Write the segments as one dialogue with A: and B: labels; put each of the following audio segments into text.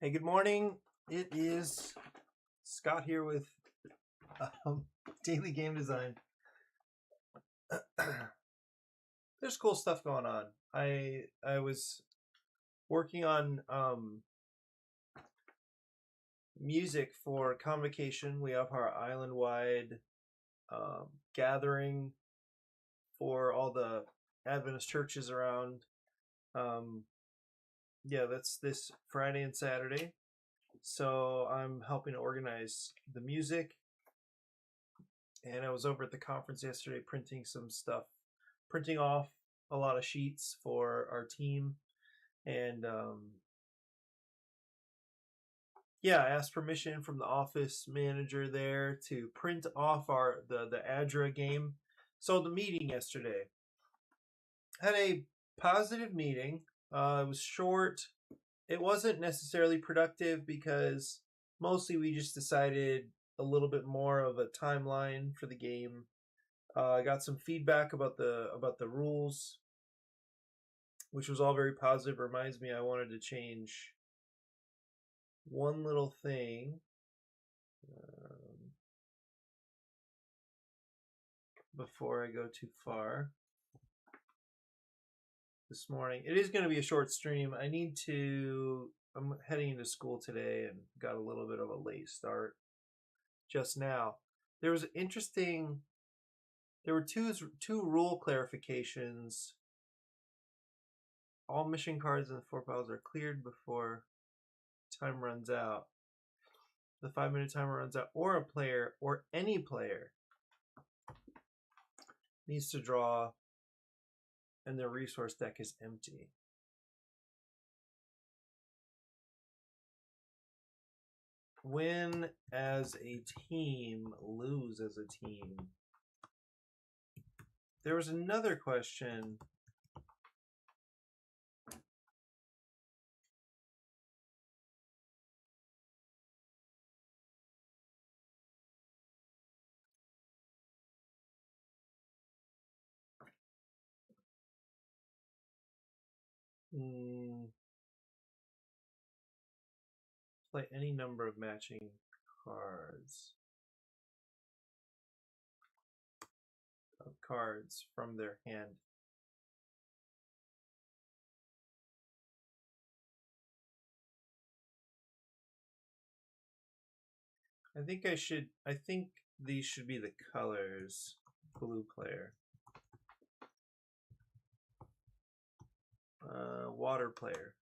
A: Hey, good morning. It is Scott here with um, Daily Game Design. There's cool stuff going on. I was working on music for Convocation. We have our island-wide gathering for all the Adventist churches around. Yeah, that's this Friday and Saturday. So I'm helping to organize the music. And I was over at the conference yesterday printing some stuff, printing off a lot of sheets for our team. And yeah, I asked permission from the office manager there to print off the ADRA game. So the meeting yesterday had a positive meeting. It was short. It wasn't necessarily productive because mostly we just decided a little bit more of a timeline for the game. I got some feedback about the rules, which was all very positive. Reminds me, I wanted to change one little thing before I go too far. This morning, it is going to be a short stream. I'm heading into school today and got a little bit of a late start just now. There were two rule clarifications. All mission cards in the 4 piles are cleared before time runs out. The 5-minute timer runs out, or a player or any player needs to draw and their resource deck is empty. Win as a team, lose as a team. There was another question. Play any number of matching cards. Cards from their hand. I think these should be the colors. Blue player. Water player.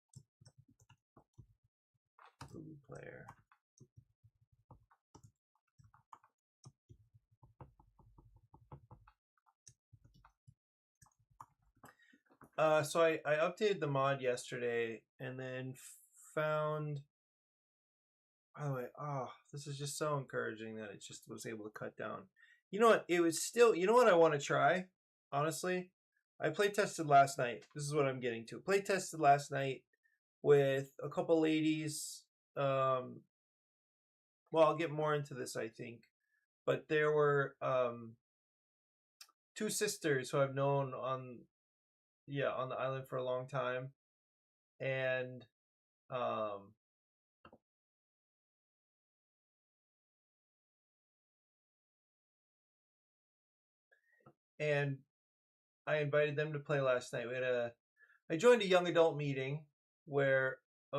A: Blue player. So I updated the mod yesterday and then found, by the way, this is just so encouraging that it just was able to cut down. You know what? It was still, you know what I want to try? Honestly, I play tested last night. This is what I'm getting to. Play tested last night with a couple ladies. Well, I'll get more into this, I think. But there were two sisters who I've known on the island for a long time. And I invited them to play last night. I joined a young adult meeting where,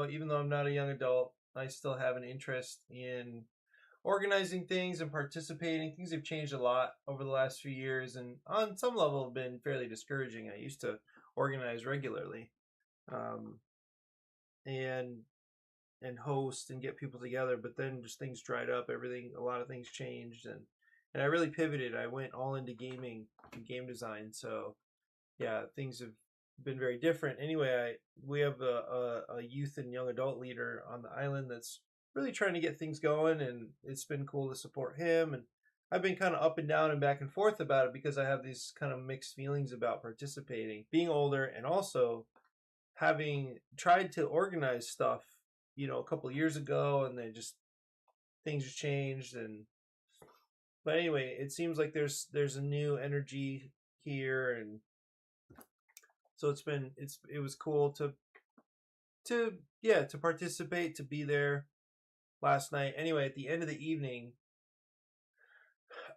A: even though I'm not a young adult, I still have an interest in organizing things and participating. Things have changed a lot over the last few years, and on some level have been fairly discouraging. I used to organize regularly, and host and get people together, but then just things dried up. A lot of things changed, and I really pivoted. I went all into gaming and game design. So yeah, things have been very different. Anyway, we have a youth and young adult leader on the island that's really trying to get things going, and it's been cool to support him. And I've been kind of up and down and back and forth about it because I have these kind of mixed feelings about participating, being older, and also having tried to organize stuff, a couple of years ago, and then just things have changed. But anyway, it seems like there's a new energy here, and so it was cool to to participate, to be there last night. Anyway, at the end of the evening,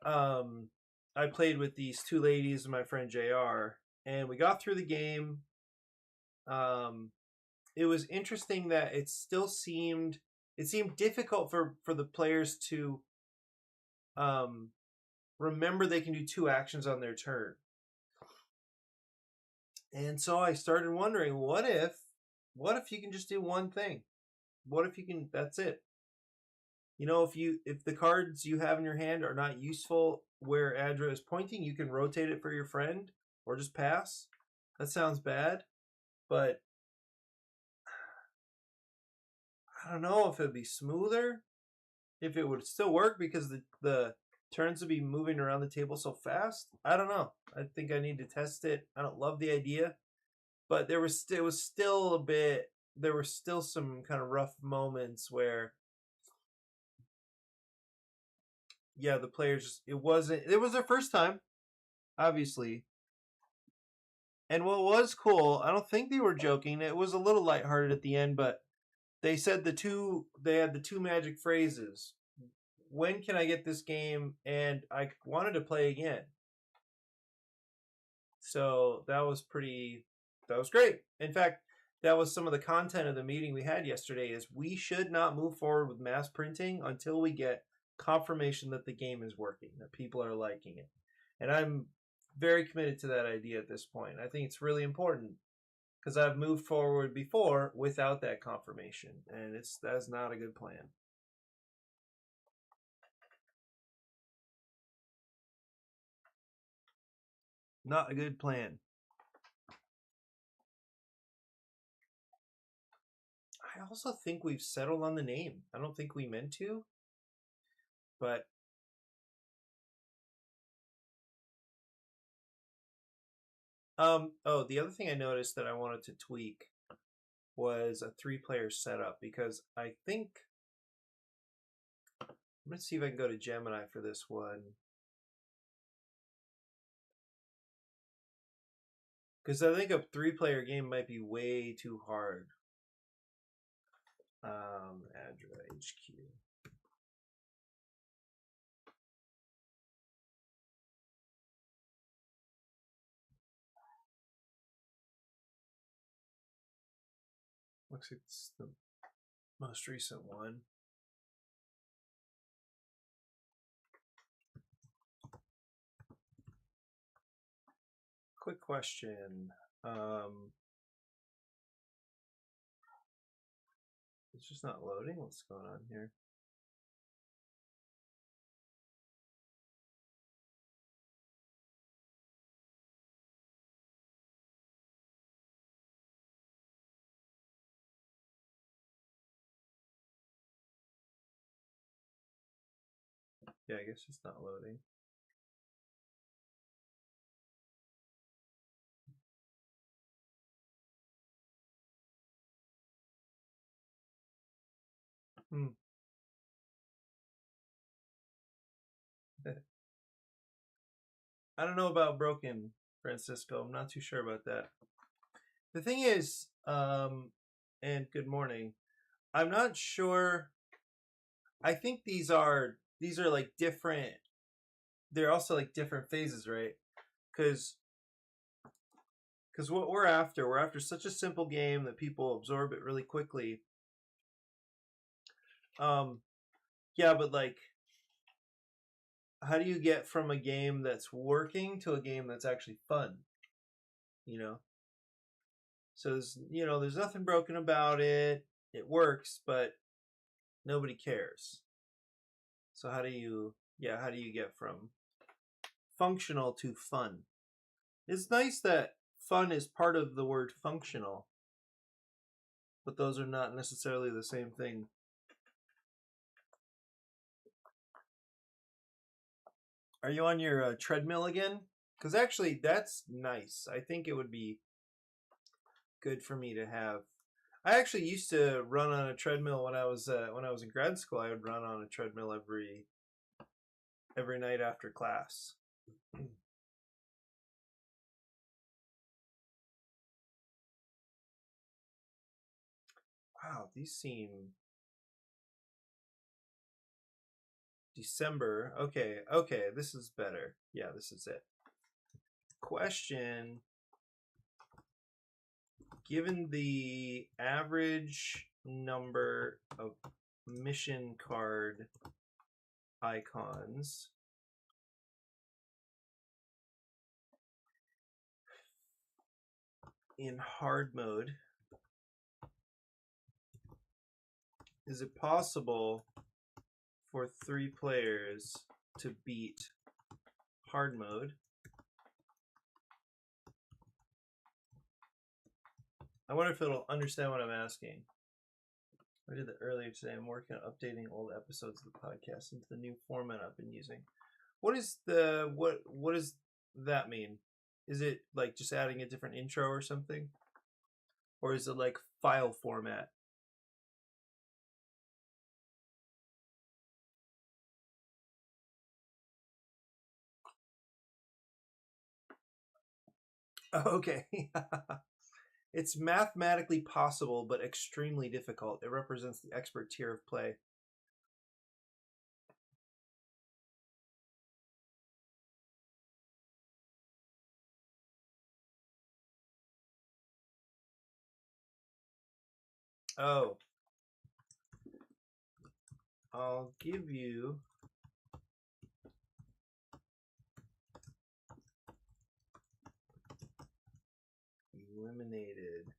A: I played with these two ladies and my friend JR, and we got through the game. It was interesting that it seemed difficult for the players to remember they can do two actions on their turn. And so I started wondering, what if you can just do one thing? What if you can, that's it? If the cards you have in your hand are not useful where Adra is pointing, you can rotate it for your friend or just pass. That sounds bad, but I don't know if it'd be smoother, if it would still work because the turns would be moving around the table so fast. I don't know. I think I need to test it. I don't love the idea, but there were still some kind of rough moments where the players, it was their first time, obviously. And what was cool, I don't think they were joking. It was a little lighthearted at the end, but they said they had the two magic phrases. When can I get this game? And I wanted to play again. So that was great. In fact, that was some of the content of the meeting we had yesterday, is we should not move forward with mass printing until we get confirmation that the game is working, that people are liking it. And I'm very committed to that idea at this point. I think it's really important because I've moved forward before without that confirmation, and that's not a good plan. Not a good plan. I also think we've settled on the name. I don't think we meant to, but the other thing I noticed that I wanted to tweak was a 3-player setup, because I think I'm going to see if I can go to Gemini for this one. Because I think a 3-player game might be way too hard. Adra HQ. Looks like it's the most recent one. Quick question. It's just not loading. What's going on here? Yeah, I guess it's not loading. I don't know about broken, Francisco. I'm not too sure about that. The thing is, and good morning. I'm not sure. I think these are like different. They're also like different phases, right? Because what we're after such a simple game that people absorb it really quickly. Yeah, but like, how do you get from a game that's working to a game that's actually fun? So there's nothing broken about it. It works, but nobody cares. So how do you get from functional to fun? It's nice that fun is part of the word functional, but those are not necessarily the same thing. Are you on your treadmill again? Because actually, that's nice. I think it would be good for me to have. I actually used to run on a treadmill when I was in grad school. I would run on a treadmill every night after class. Wow, these seem December. Okay, okay, this is better. Yeah, this is it. Question: given the average number of mission card icons in hard mode, is it possible for 3 players to beat hard mode? I wonder if it'll understand what I'm asking. I did that earlier today. I'm working on updating old episodes of the podcast into the new format I've been using. What is what does that mean? Is it like just adding a different intro or something? Or is it like file format? Okay. It's mathematically possible, but extremely difficult. It represents the expert tier of play. Oh, I'll give you eliminated.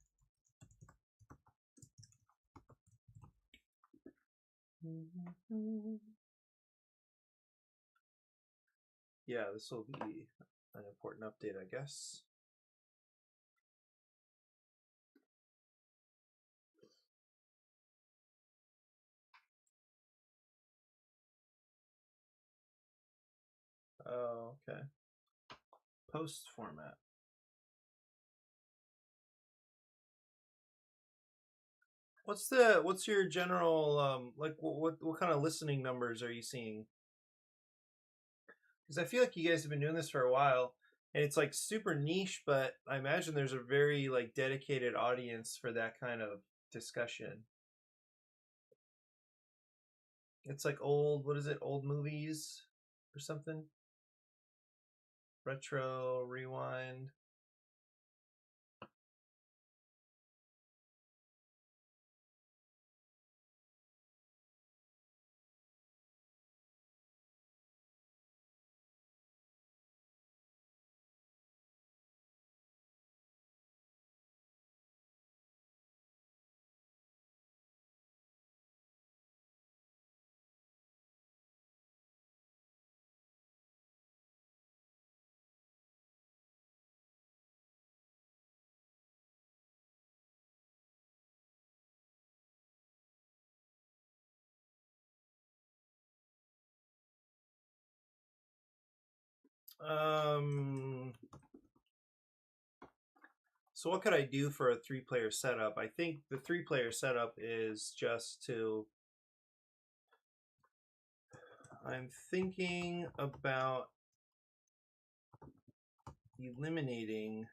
A: Yeah, this will be an important update, I guess. Oh, okay. Post format. What's your general like what kind of listening numbers are you seeing? Because I feel like you guys have been doing this for a while, and it's like super niche, but I imagine there's a very like dedicated audience for that kind of discussion. It's like old, what is it? Old movies or something? Retro, rewind. Um so what could I do for a 3-player setup? I think the 3-player setup is just to I'm thinking about eliminating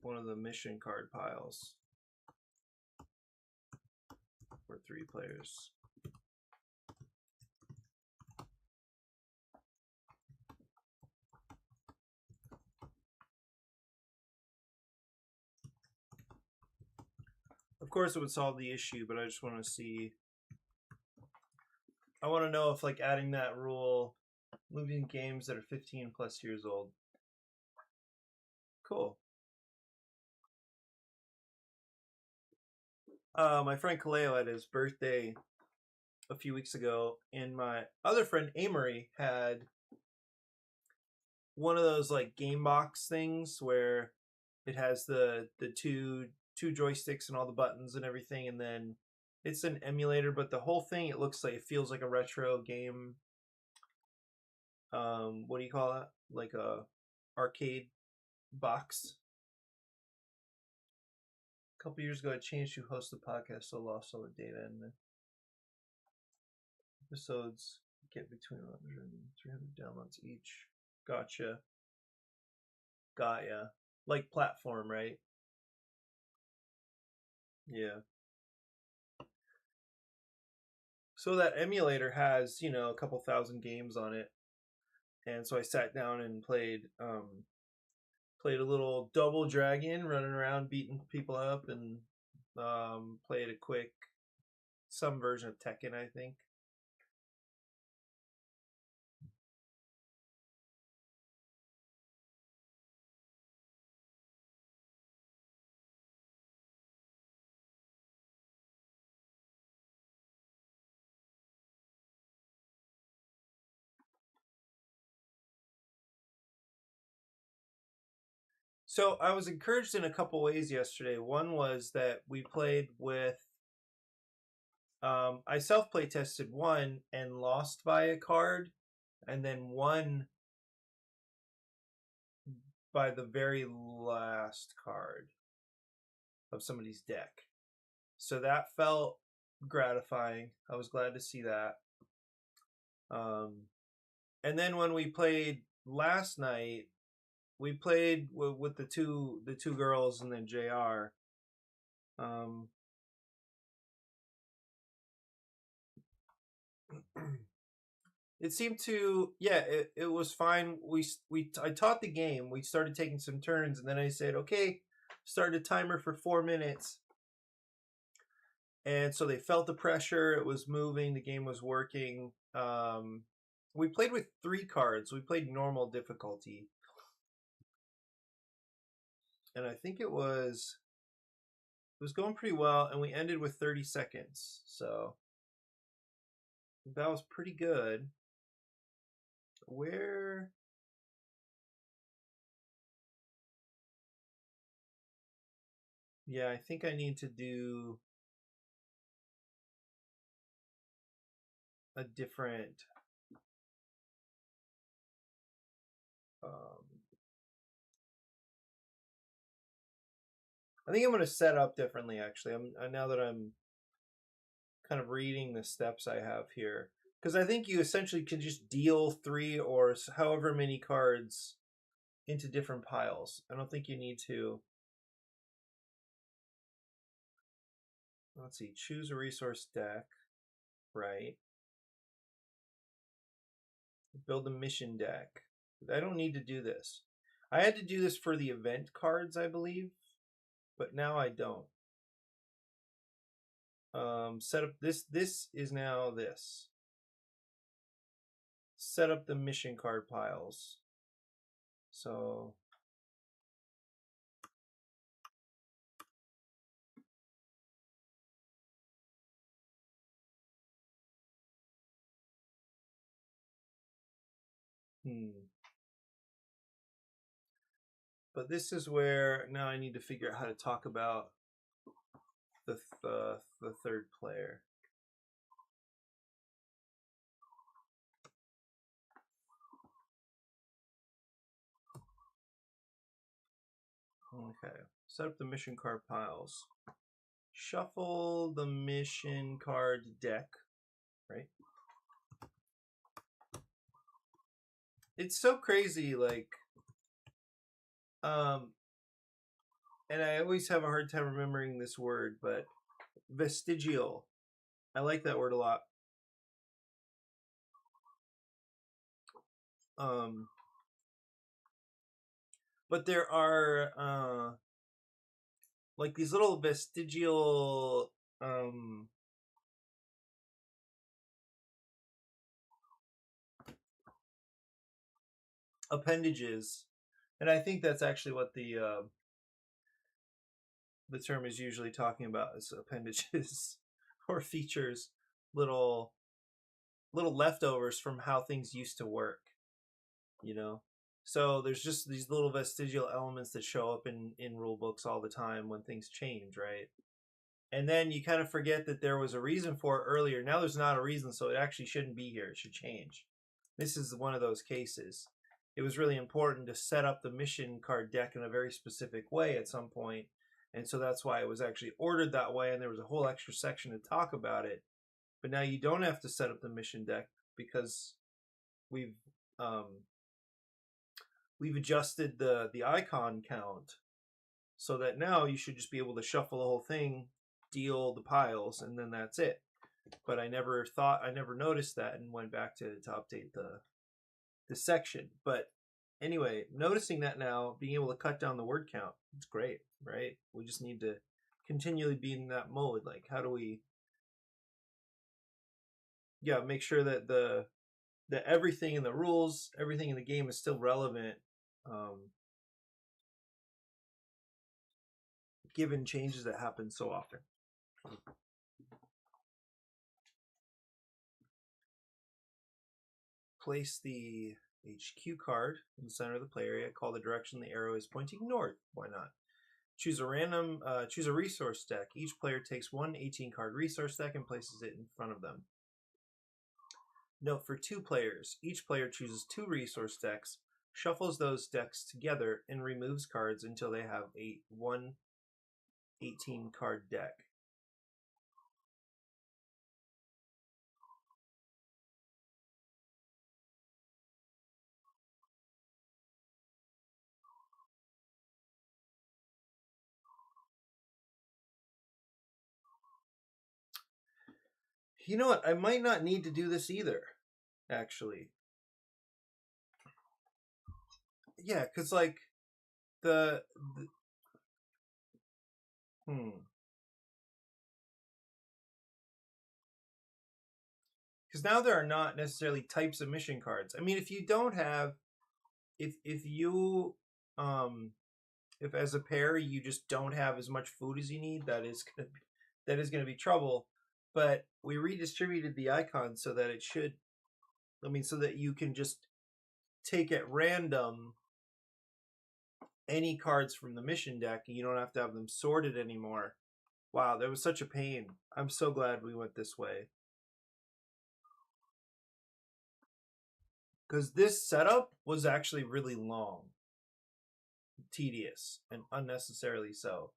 A: one of the mission card piles for 3 players. Of course it would solve the issue, but I just want to see. I want to know if like adding that rule, moving games that are 15 plus years old. Cool. My friend Kaleo had his birthday a few weeks ago, and my other friend Amory had one of those like game box things where it has the two joysticks and all the buttons and everything, and then it's an emulator, but the whole thing it looks like it feels like a retro game. What do you call that? Like a arcade box. A couple years ago, I changed to host the podcast, so lost all the data, and the episodes get between 100 and 300 downloads each. Gotcha. Got ya. Like platform, right? Yeah. So that emulator has, a couple thousand games on it. And so I sat down and played a little Double Dragon, running around beating people up, and played a quick some version of Tekken, I think. So I was encouraged in a couple ways yesterday. One was that we played with. I self play tested one and lost by a card, and then won by the very last card of somebody's deck. So that felt gratifying. I was glad to see that. And then when we played last night, we played with the two girls and then Jr. It seemed to, yeah, it was fine. I taught the game. We started taking some turns, and then I said, okay, start a timer for 4 minutes. And so they felt the pressure. It was moving. The game was working. We played with 3 cards. We played normal difficulty, and I think it was going pretty well. And we ended with 30 seconds, so that was pretty good. Where? Yeah, I think I need to do a different. I think I'm going to set up differently. Actually, now that I'm kind of reading the steps I have here, because I think you essentially can just deal 3 or however many cards into different piles. I don't think you need to. Let's see. Choose a resource deck. Right. Build a mission deck. I don't need to do this. I had to do this for the event cards, I believe, but now I don't. Set up this. This is now this. Set up the mission card piles. So but this is where now I need to figure out how to talk about the third player. Okay, set up the mission card piles. Shuffle the mission card deck, right? It's so crazy, like, and I always have a hard time remembering this word, but vestigial. I like that word a lot. But there are like these little vestigial appendages, and I think that's actually what the term is usually talking about, is appendages or features, little leftovers from how things used to work, so there's just these little vestigial elements that show up in rule books all the time when things change, right? And then you kind of forget that there was a reason for it earlier. Now there's not a reason, so it actually shouldn't be here. It should change. This is one of those cases. It was really important to set up the mission card deck in a very specific way at some point, and so that's why it was actually ordered that way, and there was a whole extra section to talk about it. But now you don't have to set up the mission deck because we've adjusted the icon count so that now you should just be able to shuffle the whole thing, deal the piles, and then that's it. but I never noticed that and went back to update the section. But anyway, noticing that now, being able to cut down the word count, it's great, right? We just need to continually be in that mode. Like, how do we, yeah, make sure that that everything in the rules, everything in the game is still relevant, given changes that happen so often. Place the HQ card in the center of the play area. Call the direction the arrow is pointing north. Why not? Choose a resource deck. Each player takes one 18-card resource deck and places it in front of them. Note, for 2 players, each player chooses 2 resource decks, shuffles those decks together, and removes cards until they have one 18-card deck. You know what? I might not need to do this either, actually. Yeah, because, like, the because now there are not necessarily types of mission cards. I mean, if you don't have, if you, if as a pair you just don't have as much food as you need, that is gonna be trouble. But we redistributed the icons so that it should, I mean, so that you can just take at random any cards from the mission deck, and you don't have to have them sorted anymore. Wow, that was such a pain. I'm so glad we went this way. Because this setup was actually really long, tedious, and unnecessarily so.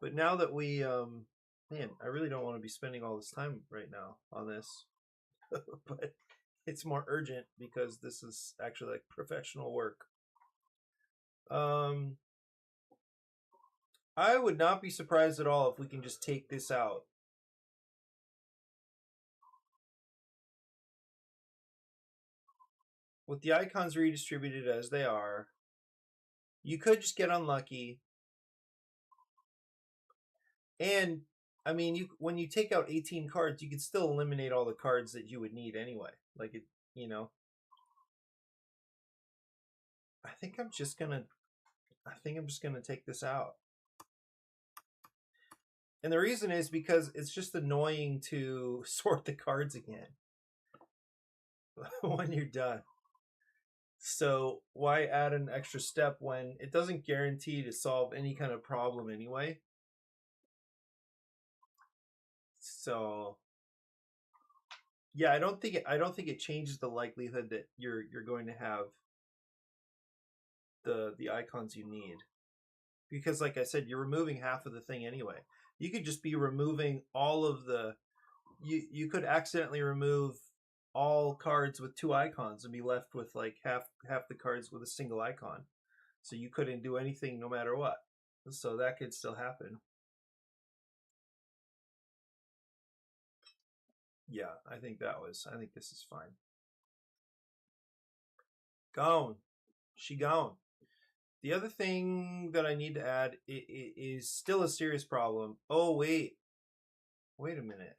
A: But now that we, man, I really don't want to be spending all this time right now on this. But it's more urgent because this is actually like professional work. I would not be surprised at all if we can just take this out. With the icons redistributed as they are, you could just get unlucky. And I mean, when you take out 18 cards, you can still eliminate all the cards that you would need anyway. Like it, you know. I think I'm just gonna take this out. And the reason is because it's just annoying to sort the cards again when you're done. So why add an extra step when it doesn't guarantee to solve any kind of problem anyway? So yeah, I don't think it changes the likelihood that you're going to have the icons you need. Because like I said, you're removing half of the thing anyway. You could just be removing all of the you could accidentally remove all cards with 2 icons and be left with like half the cards with a single icon. So you couldn't do anything no matter what. So that could still happen. Yeah, I think this is fine. Gone. She gone. The other thing that I need to add is still a serious problem. Oh, wait. Wait a minute.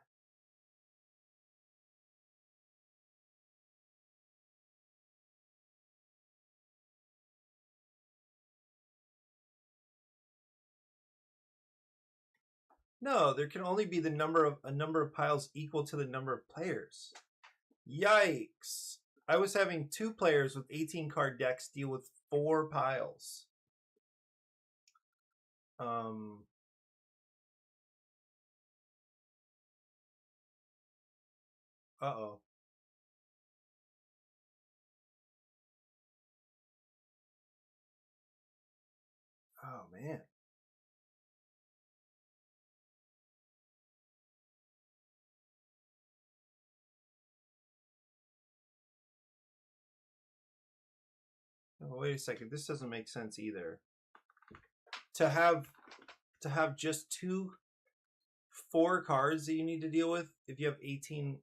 A: No, there can only be a number of piles equal to the number of players. Yikes. I was having 2 players with 18 card decks deal with 4 piles. Uh-oh. Oh, man. Oh, wait a second. This doesn't make sense either. To have just 2 4 cards that you need to deal with if you have 18.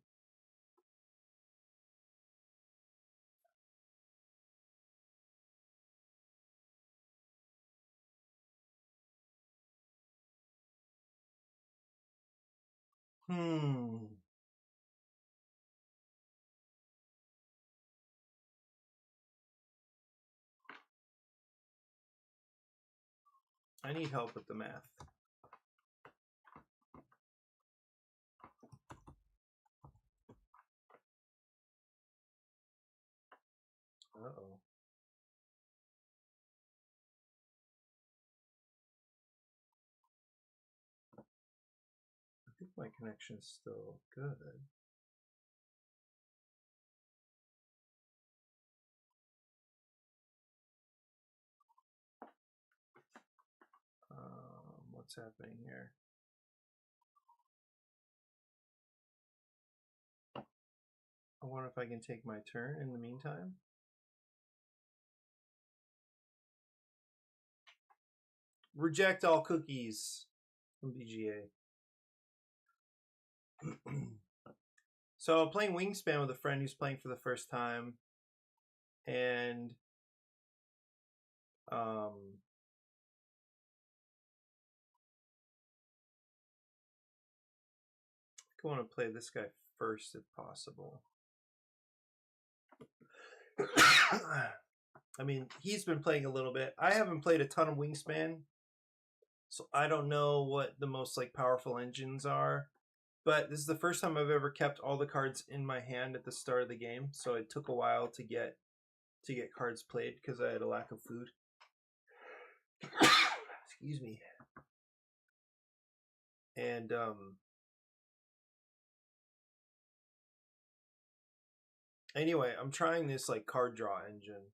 A: I need help with the math. Uh-oh. I think my connection's still good. What's happening here? I wonder if I can take my turn in the meantime. Reject all cookies from BGA. So I'm playing Wingspan with a friend who's playing for the first time, and I want to play this guy first if possible. I mean, he's been playing a little bit. I haven't played a ton of Wingspan, so I don't know what the most like powerful engines are. But this is the first time I've ever kept all the cards in my hand at the start of the game, so it took a while to get cards played because I had a lack of food. Excuse me. And anyway, I'm trying this like card draw engine.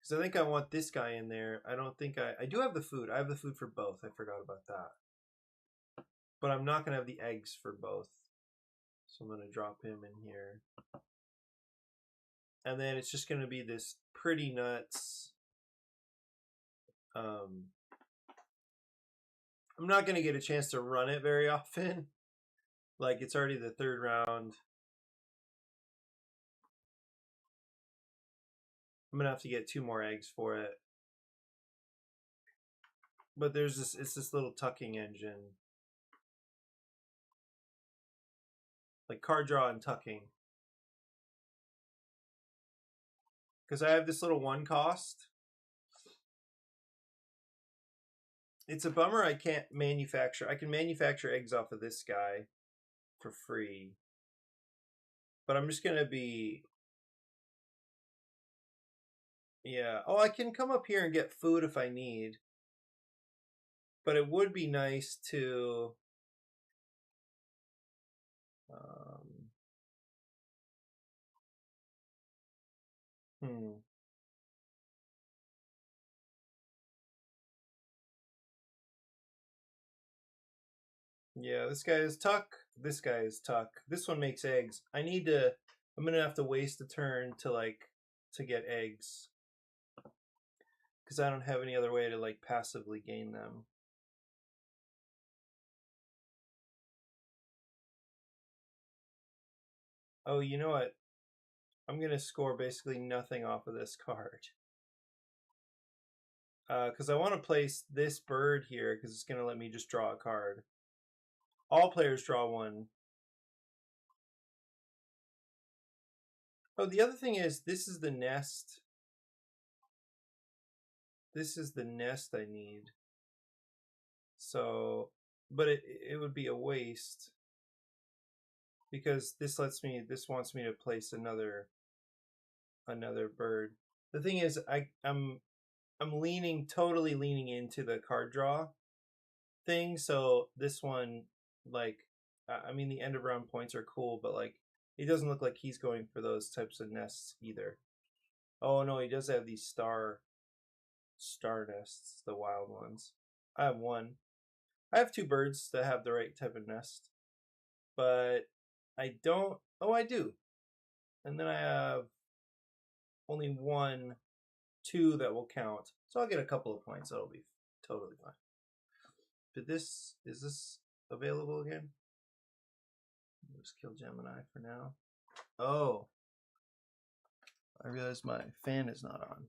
A: Because I think I want this guy in there. I don't think I do have the food. I have the food for both. I forgot about that. But I'm not going to have the eggs for both. So I'm going to drop him in here. And then it's just going to be this pretty nuts. I'm not going to get a chance to run it very often. Like, it's already the 3rd round. I'm going to have to get 2 more eggs for it. But there's this, it's this little tucking engine. Like card draw and tucking. Because I have this little 1 cost. It's a bummer I can't manufacture. I can manufacture eggs off of this guy for free. But I'm just going to be... Yeah. Oh, I can come up here and get food if I need. But it would be nice to... Yeah, this guy is tuck. This guy is tuck. This one makes eggs. I'm going to have to waste a turn to get eggs. Because I don't have any other way to passively gain them. Oh, you know what? I'm going to score basically nothing off of this card. Because I want to place this bird here because it's going to let me just draw a card. All players draw 1. Oh, the other thing is, this is the nest. This is the nest I need. So, but it would be a waste. Because this wants me to place another bird. The thing is, I'm totally leaning into the card draw thing. So this one, I mean, the end of round points are cool, but it doesn't look like he's going for those types of nests either. Oh no, he does have these star nests, the wild ones. I have 1. I have 2 birds that have the right type of nest, but I don't. Oh, I do. And then I have only 1 2 that will count. So I'll get a couple of points. That'll be totally fine. But is this available again? Just kill Gemini for now. Oh, I realize my fan is not on.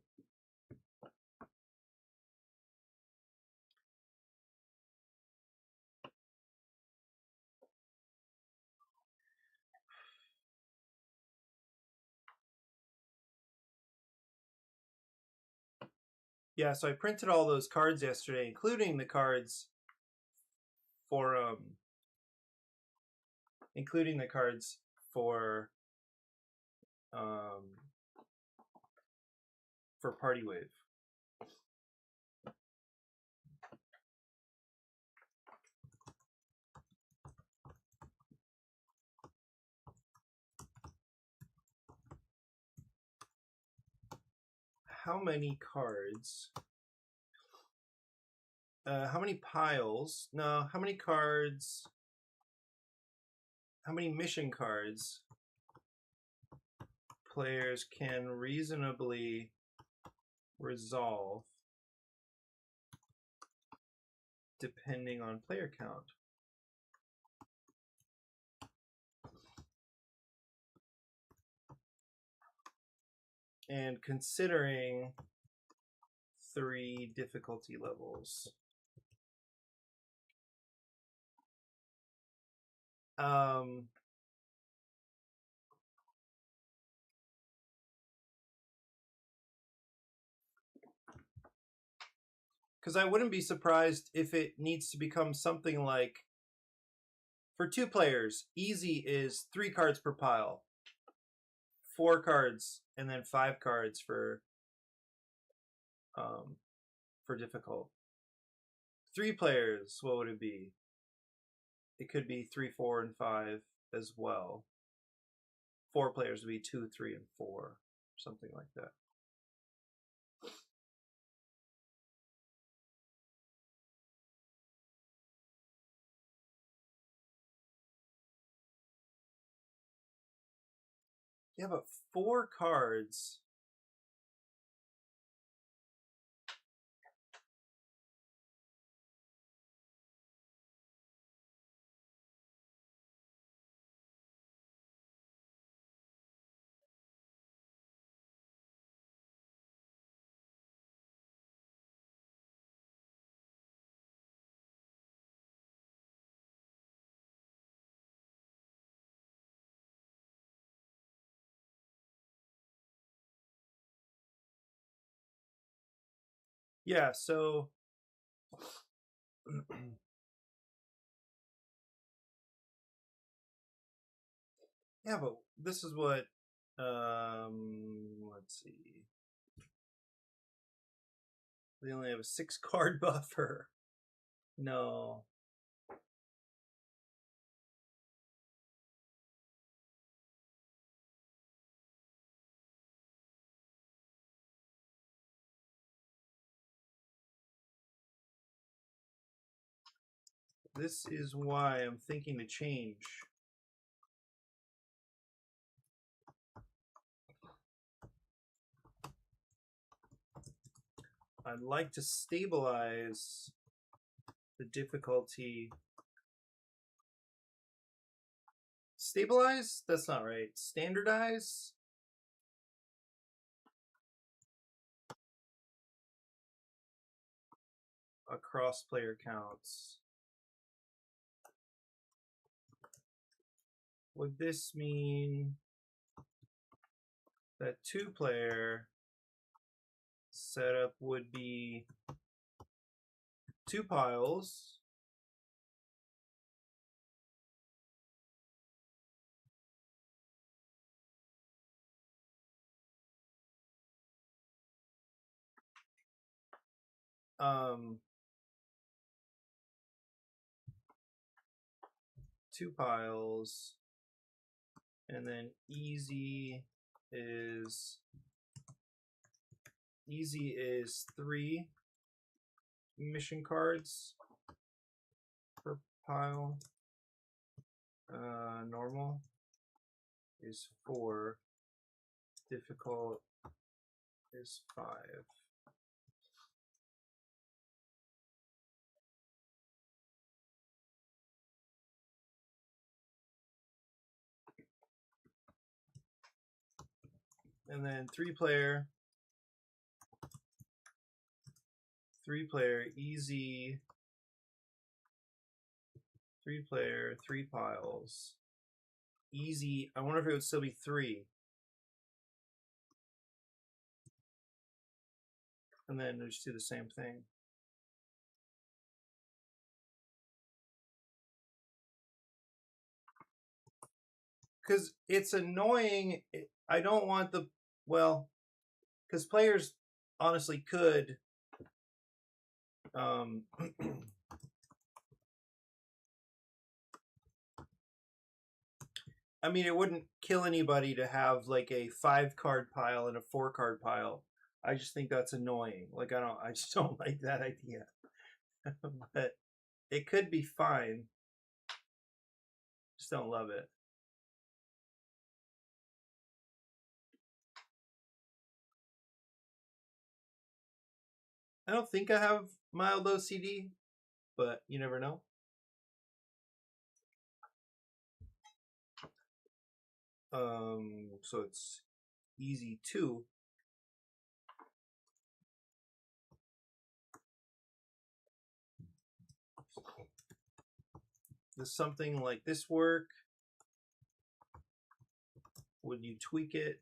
A: Yeah, so I printed all those cards yesterday, including the cards for for Party Wave. How many cards? How many piles? No, how many cards? How many mission cards players can reasonably resolve depending on player count? And considering 3 difficulty levels. Because I wouldn't be surprised if it needs to become something like, for 2 players, easy is 3 cards per pile, 4 cards, and then 5 cards for difficult. 3 players, what would it be? It could be 3, 4, and 5 as well. 4 players would be 2, 3, and 4, something like that. Yeah, but 4 cards. Yeah, so yeah, but this is what let's see. We only have a 6 card buffer. No. This is why I'm thinking to change. I'd like to stabilize the difficulty. Stabilize? That's not right. Standardize? Across player counts. Would this mean that 2-player setup would be 2 piles, um, 2 piles, and then easy is 3 mission cards per pile. Normal is 4. Difficult is 5. And then 3-player, easy, 3-player, 3 piles, easy. I wonder if it would still be 3. And then just do the same thing. Because it's annoying. I don't want the, well, because players honestly could I mean, it wouldn't kill anybody to have like a 5-card pile and a 4-card pile. I just think that's annoying. Like I just don't like that idea. But it could be fine. Just don't love it. I don't think I have mild OCD, but you never know. So it's easy 2. Does something like this work? Would you tweak it?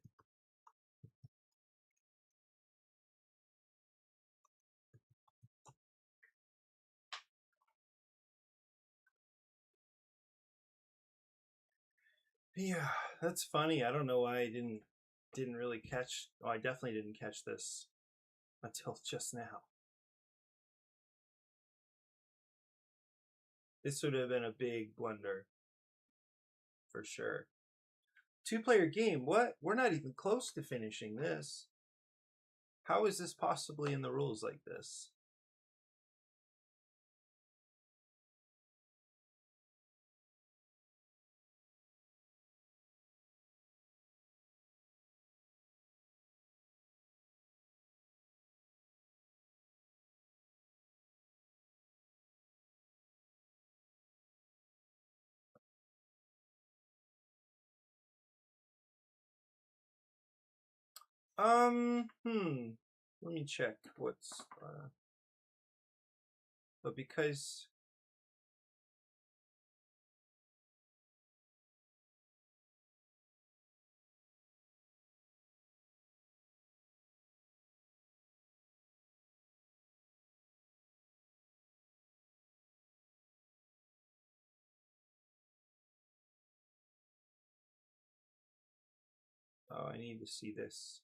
A: Yeah, that's funny. I don't know why I didn't really catch. Oh, I definitely didn't catch this until just now. This would have been a big blunder for sure. 2-player game. What? We're not even close to finishing this. How is this possibly in the rules like this? Let me check what's but because I need to see this.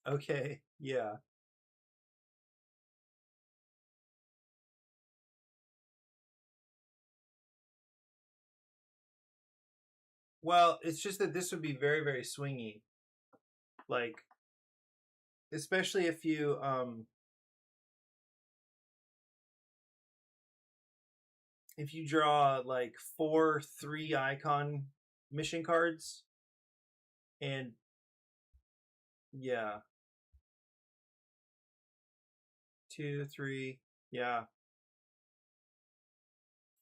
A: Okay, yeah. Well, it's just that this would be very, very swingy. Like, especially if you draw like 4 3-icon mission cards, and yeah, 2 3, yeah,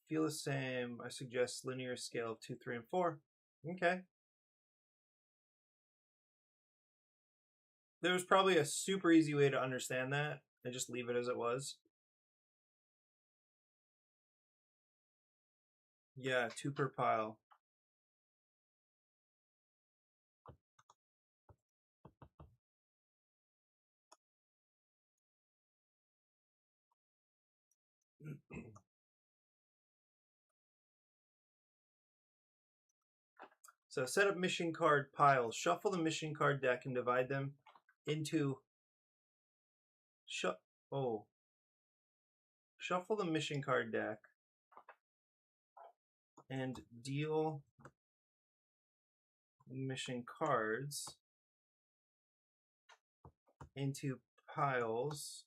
A: feel the same. I suggest linear scale of 2 3 and 4. Okay, there was probably a super easy way to understand that and just leave it as it was. Yeah, 2 per pile. So set up mission card piles. Shuffle the mission card deck and divide them into shuffle the mission card deck and deal mission cards into piles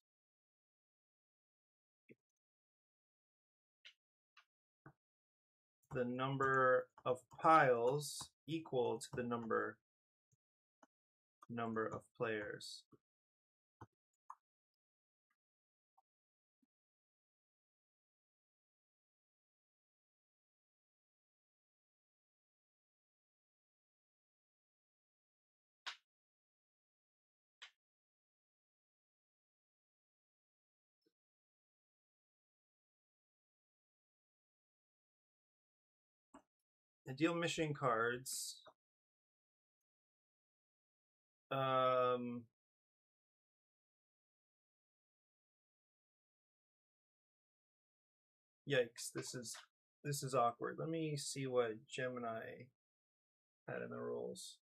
A: the number of piles equal to the number of players. Deal mission cards. Yikes! This is awkward. Let me see what Gemini had in the rules.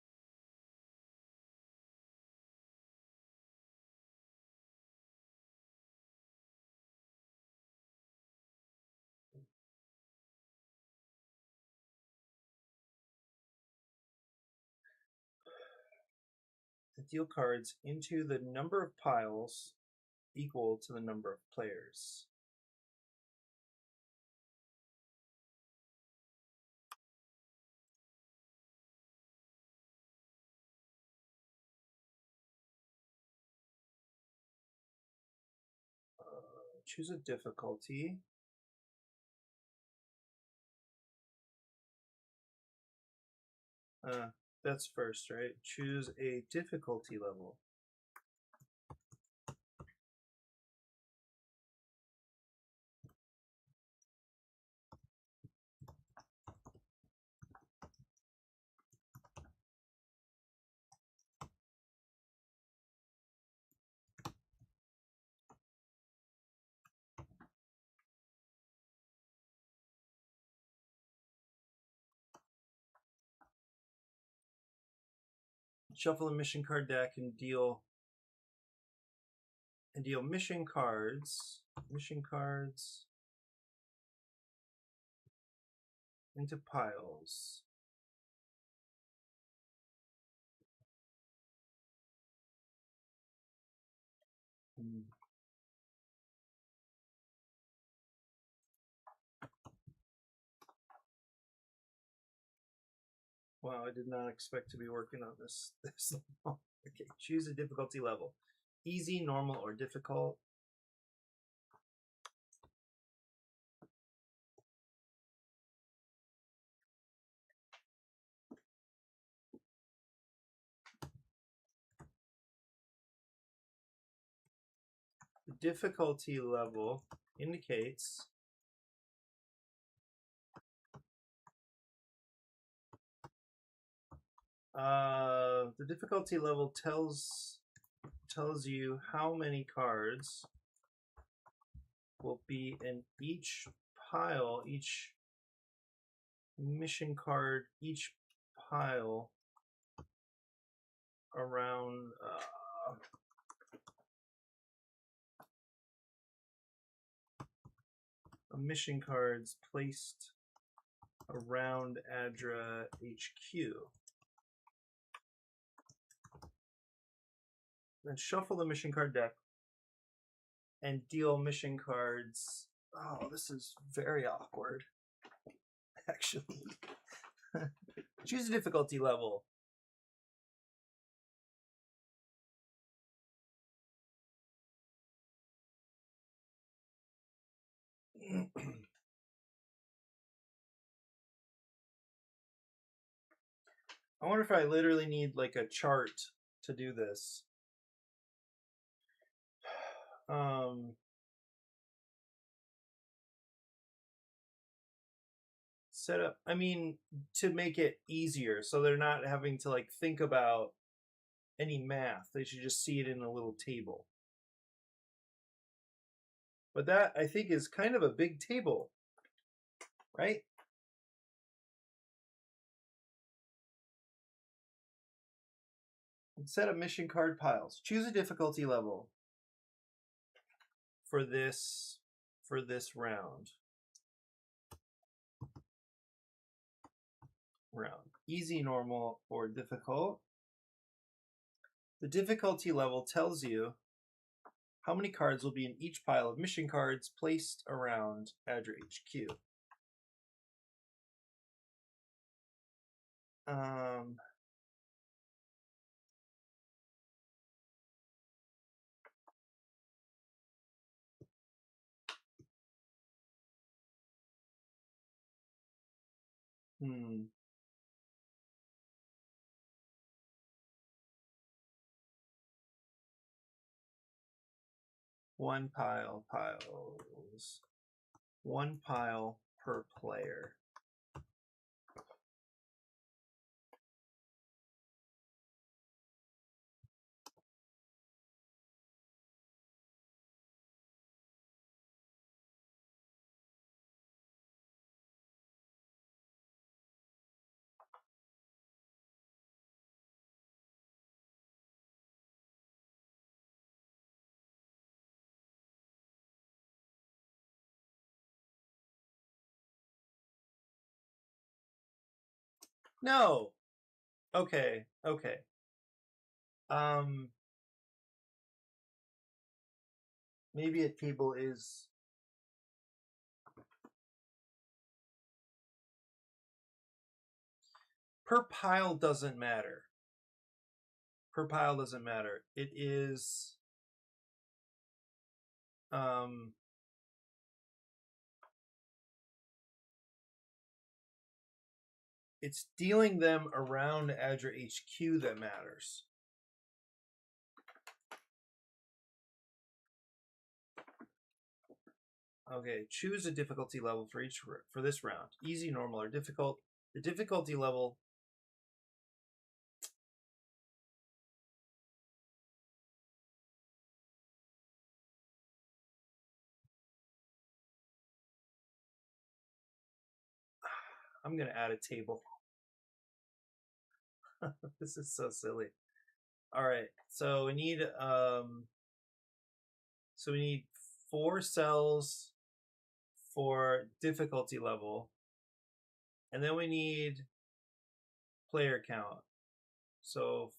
A: Deal cards into the number of piles equal to the number of players. Choose a difficulty. That's first, right? Choose a difficulty level. Shuffle a mission card deck and deal mission cards into piles. Wow, I did not expect to be working on this long. Okay, choose a difficulty level. Easy, normal, or difficult. The difficulty level indicates the difficulty level tells you how many cards will be in each pile, each mission card, each pile around mission cards placed around ADRA HQ. Then shuffle the mission card deck and deal mission cards. Oh, this is very awkward, actually. Choose a difficulty level. I wonder if I literally need like a chart to do this. Set up, I mean, to make it easier so they're not having to like think about any math. They should just see it in a little table. But that, I think, is kind of a big table, right? And set up mission card piles. Choose a difficulty level for this round. easy, normal, or difficult. The difficulty level tells you how many cards will be in each pile of mission cards placed around Adra HQ. Um, hmm. One piles. One pile per player. No. Okay. Okay. Um, maybe a table is per pile doesn't matter. Per pile doesn't matter. It is um it's dealing them around Adra HQ that matters. Okay, choose a difficulty level for this round. Easy, normal, or difficult. The difficulty level I'm gonna add a table. This is so silly. All right, so we need 4 cells for difficulty level, and then we need player count. So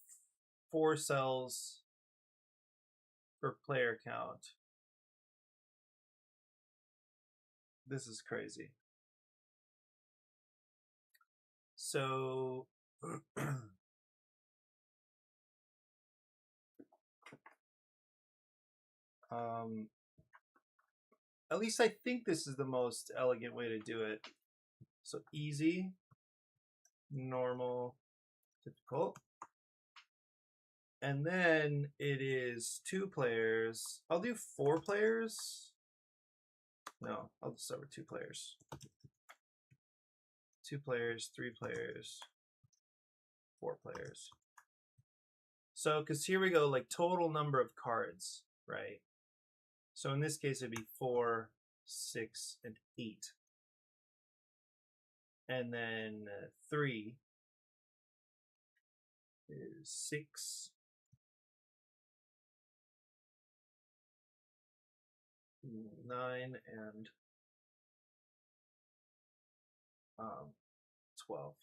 A: 4 cells for player count. This is crazy. So at least I think this is the most elegant way to do it. So easy, normal, difficult. And then it is 2 players. I'll do 4 players. No, I'll just start with 2 players. 2 players, 3 players, 4 players. So, because here we go, like total number of cards, right? So in this case, it'd be 4, 6, and 8. And then 3 is 6, 9, and 12.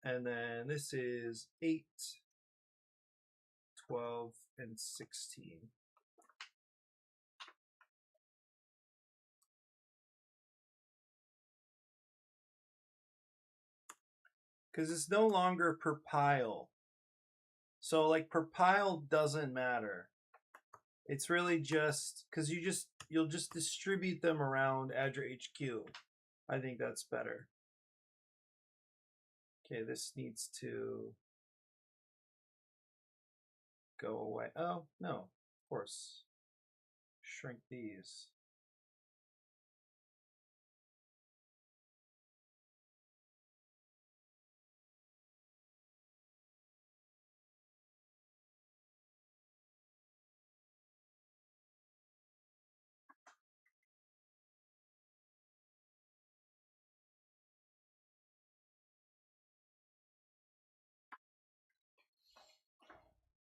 A: And then this is 8, 12, and 16. Because it's no longer per pile. So like per pile doesn't matter. It's really just because you'll just distribute them around Adra HQ. I think that's better. Okay, this needs to go away. Oh, no, of course. Shrink these.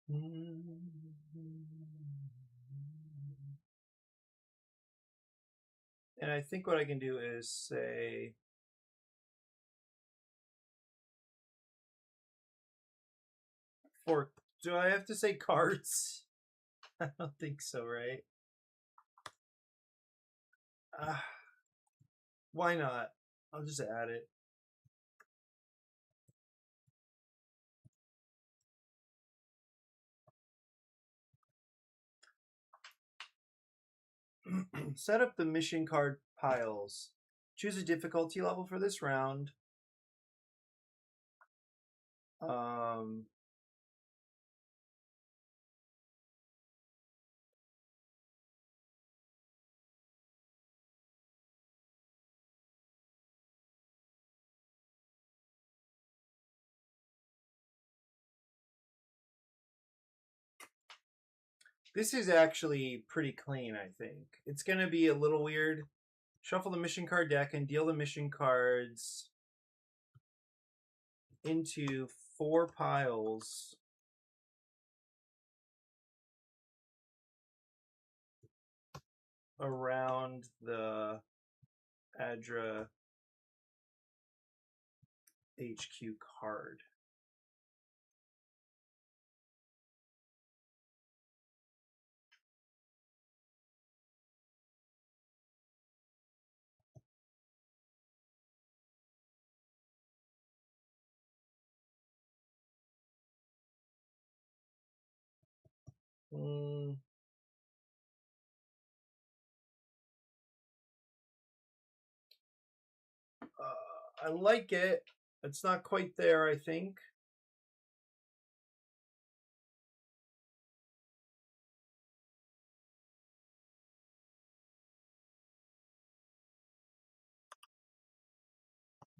A: And I think what I can do is say 4. Do I have to say cards? I don't think so, right? Why not? I'll just add it. Set up the mission card piles. Choose a difficulty level for this round. Um, this is actually pretty clean, I think. It's going to be a little weird. Shuffle the mission card deck and deal the mission cards into 4 piles around the Adra HQ card. I like it. It's not quite there, I think.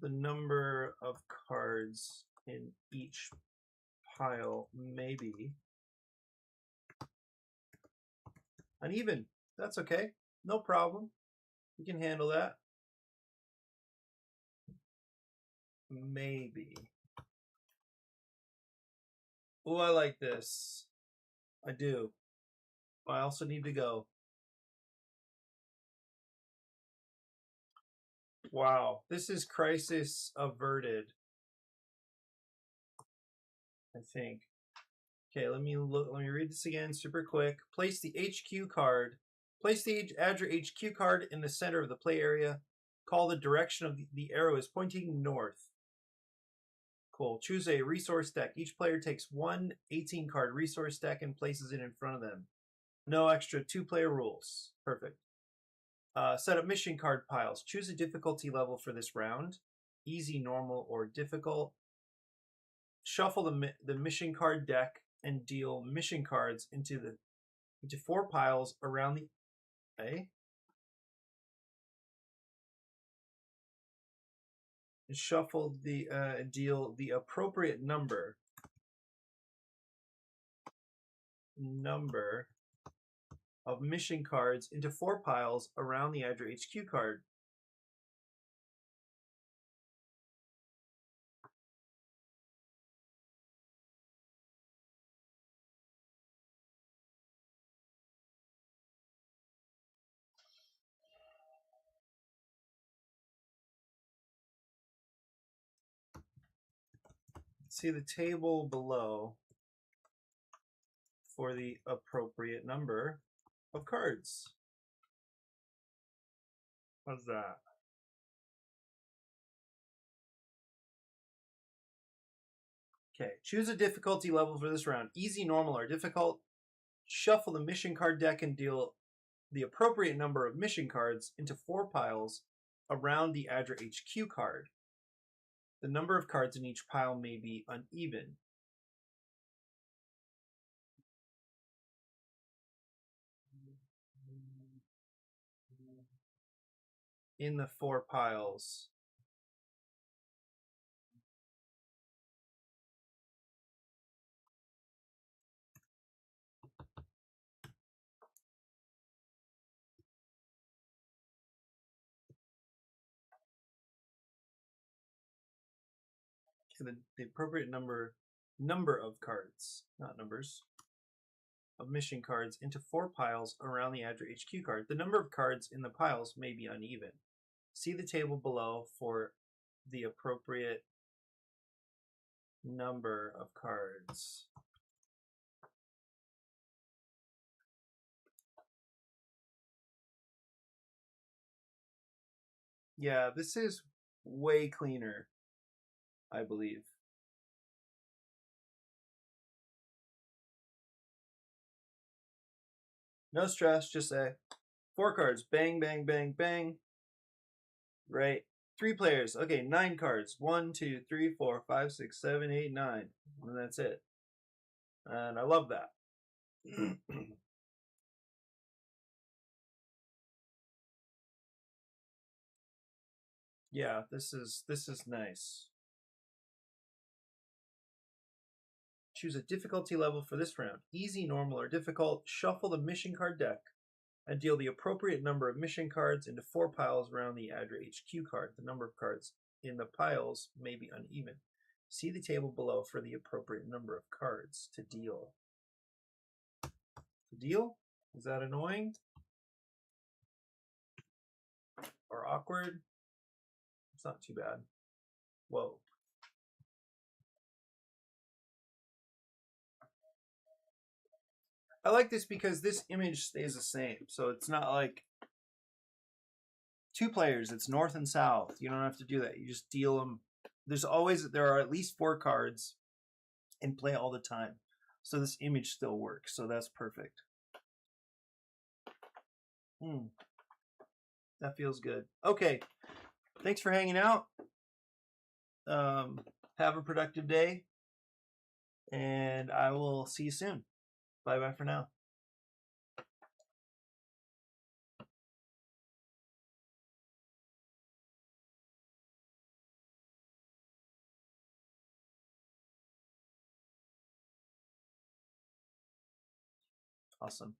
A: The number of cards in each pile may be uneven. That's okay. No problem. We can handle that. Maybe. Oh, I like this. I do. I also need to go. Wow. This is crisis averted, I think. Okay, let me read this again super quick. Place the HQ card. Place the Adra HQ card in the center of the play area. Call the direction of the arrow is pointing north. Cool. Choose a resource deck. Each player takes one 18-card resource deck and places it in front of them. No extra 2-player rules. Perfect. Set up mission card piles. Choose a difficulty level for this round. Easy, normal, or difficult. Shuffle the mission card deck and deal mission cards into 4 piles around the shuffle the deal the appropriate number of mission cards into 4 piles around the Adra HQ card. See the table below for the appropriate number of cards. How's that? Okay, choose a difficulty level for this round. Easy, normal, or difficult. Shuffle the mission card deck and deal the appropriate number of mission cards into 4 piles around the Adra HQ card. The number of cards in each pile may be uneven. In the 4 piles. The appropriate number of cards, not numbers, of mission cards into 4 piles around the Adra HQ card. The number of cards in the piles may be uneven. See the table below for the appropriate number of cards. Yeah, this is way cleaner, I believe. No stress, just say 4 cards. Bang, bang, bang, bang. Right. 3 players. Okay, 9 cards. 1, 2, 3, 4, 5, 6, 7, 8, 9. And that's it. And I love that. Yeah, this is nice. Choose a difficulty level for this round. Easy, normal, or difficult. Shuffle the mission card deck and deal the appropriate number of mission cards into 4 piles around the Adra HQ card. The number of cards in the piles may be uneven. See the table below for the appropriate number of cards to deal. To deal? Is that annoying? Or awkward? It's not too bad. Whoa. I like this because this image stays the same. So it's not like 2 players, it's north and south. You don't have to do that. You just deal them. There are at least 4 cards in play all the time. So this image still works. So that's perfect. That feels good. Okay. Thanks for hanging out. Have a productive day. And I will see you soon. Bye-bye for now. Awesome.